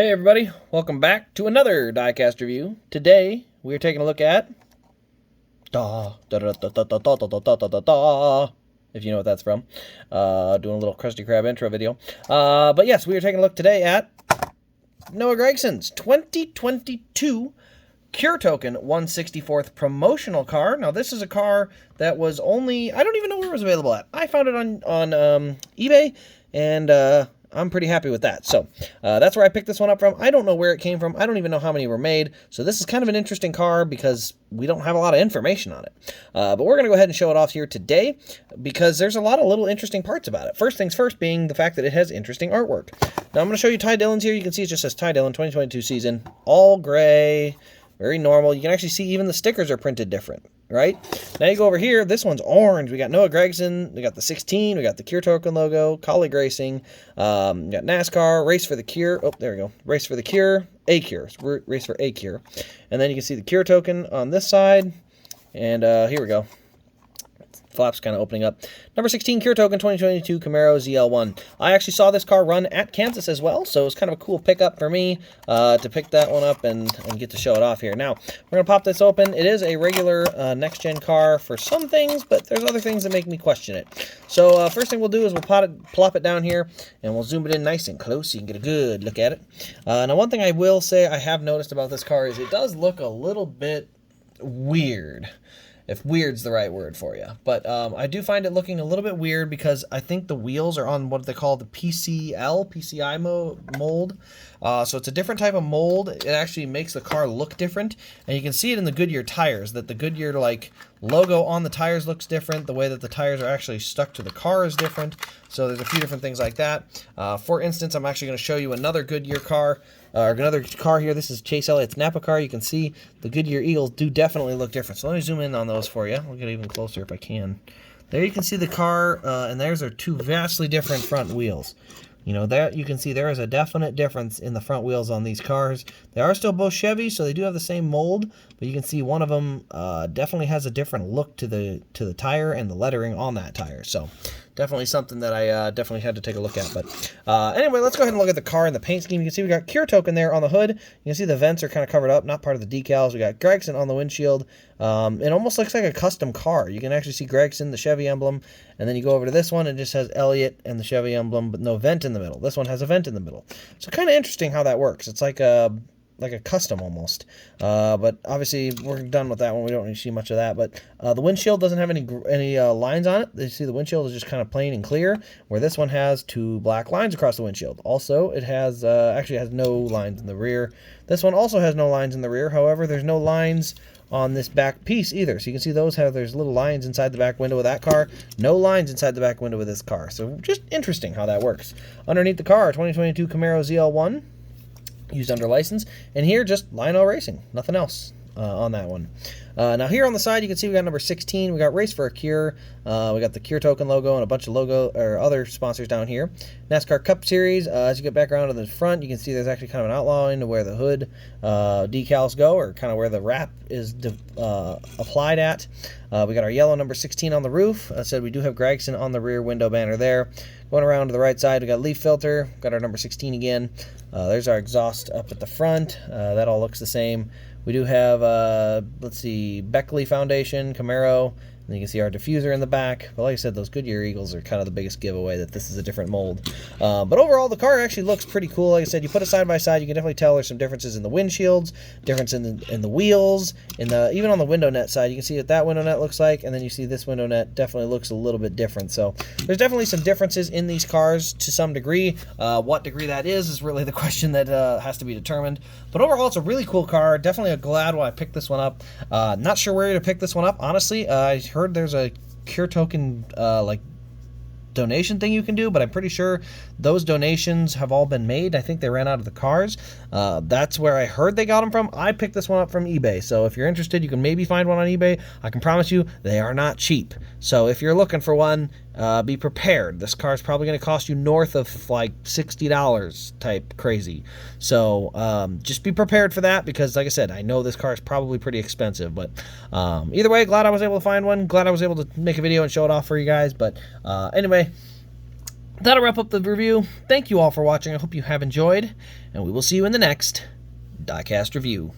Hey everybody, welcome back to another Diecast review. Today we are taking a look at if you know what that's from. Doing a little Krusty Krab intro video. But yes, we are taking a look today at Noah Gragson's 2022 Curetoken 1/64th promotional car. Now this is a car that was only, I don't even know where it was available at. I found it on eBay, and I'm pretty happy with that. So that's where I picked this one up from. I don't know where it came from. I don't even know how many were made. So this is kind of an interesting car because we don't have a lot of information on it. But we're going to go ahead and show it off here today because there's a lot of little interesting parts about it. First things first being the fact that it has interesting artwork. Now I'm going to show you Ty Dillon's here. You can see it just says Ty Dillon 2022 season. All gray. Very normal. You can actually see even the stickers are printed different, right? Now you go over here. This one's orange. We got Noah Gragson. We got the 16. We got the Curetoken logo. Colleague Racing. We got NASCAR. Race for the Cure. Oh, there we go. Race for the Cure. A Cure. Race for A Cure. And then you can see the Curetoken on this side. And here we go. Flaps kind of opening up. Number 16, Curetoken 2022 Camaro ZL1. I actually saw this car run at Kansas as well, so it's kind of a cool pickup for me to pick that one up and get to show it off here. Now, we're going to pop this open. It is a regular next-gen car for some things, but there's other things that make me question it. So first thing we'll do is we'll plop it down here, and we'll zoom it in nice and close so you can get a good look at it. Now, one thing I will say I have noticed about this car is it does look a little bit weird. If weird's the right word for you. But I do find it looking a little bit weird because I think the wheels are on what they call the PCI mold. So it's a different type of mold. It actually makes the car look different. And you can see it in the Goodyear tires, that the Goodyear logo on the tires looks different. The way that the tires are actually stuck to the car is different. So there's a few different things like that. For instance, I'm actually going to show you another Goodyear car. Another car here. This is Chase Elliott's Napa car. You can see the Goodyear Eagles do definitely look different. So let me zoom in on those for you. I'll get even closer if I can. There you can see the car, and there's our two vastly different front wheels. You know, that you can see there is a definite difference in the front wheels on these cars. They are still both Chevy, so they do have the same mold, but you can see one of them definitely has a different look to the tire and the lettering on that tire. So definitely something that I definitely had to take a look at. But anyway, let's go ahead and look at the car and the paint scheme. You can see we got Curetoken there on the hood. You can see the vents are kind of covered up, not part of the decals. We got Gragson on the windshield. It almost looks like a custom car. You can actually see Gragson, the Chevy emblem, and then you go over to this one and it just has Elliott and the Chevy emblem, but no vent in the middle. This one has a vent in the middle. So kind of interesting how that works. It's like a custom almost. But obviously we're done with that one. We don't really see much of that. But the windshield doesn't have any lines on it. You see the windshield is just kind of plain and clear, where this one has two black lines across the windshield. Also, it has actually has no lines in the rear. This one also has no lines in the rear. However, there's no lines on this back piece either. So you can see there's little lines inside the back window of that car. No lines inside the back window of this car. So just interesting how that works. Underneath the car, 2022 Camaro ZL1. Used under license, and here just Lionel Racing, nothing else on that one. Now here on the side you can see we got number 16, we got Race for a Cure, we got the Curetoken logo and a bunch of other sponsors down here. NASCAR Cup Series. As you get back around to the front, you can see there's actually kind of an outline to where the hood decals go, or kind of where the wrap is applied at. We got our yellow number 16 on the roof. I said we do have Gragson on the rear window banner there. Going around to the right side, we got leaf filter, got our number 16 again. There's our exhaust up at the front. That all looks the same. We do have, let's see, Beckley Foundation, Camaro, and you can see our diffuser in the back. But like I said, those Goodyear Eagles are kind of the biggest giveaway that this is a different mold. But overall, the car actually looks pretty cool. Like I said, you put it side by side, you can definitely tell there's some differences in the windshields, difference in the wheels, even on the window net side, you can see what that window net looks like, and then you see this window net definitely looks a little bit different. So there's definitely some differences in these cars to some degree. What degree that is really the question that has to be determined. But overall, it's a really cool car. Definitely glad when I picked this one up. Not sure where to pick this one up, honestly. I heard there's a Curetoken donation thing you can do, but I'm pretty sure those donations have all been made. I think they ran out of the cars. That's where I heard they got them from. I picked this one up from eBay, so if you're interested, you can maybe find one on eBay. I can promise you they are not cheap. So if you're looking for one, be prepared. This car is probably going to cost you north of like $60 type crazy. So just be prepared for that, because like I said, I know this car is probably pretty expensive. But either way, glad I was able to find one. Glad I was able to make a video and show it off for you guys. But anyway, that'll wrap up the review. Thank you all for watching. I hope you have enjoyed, and we will see you in the next Diecast review.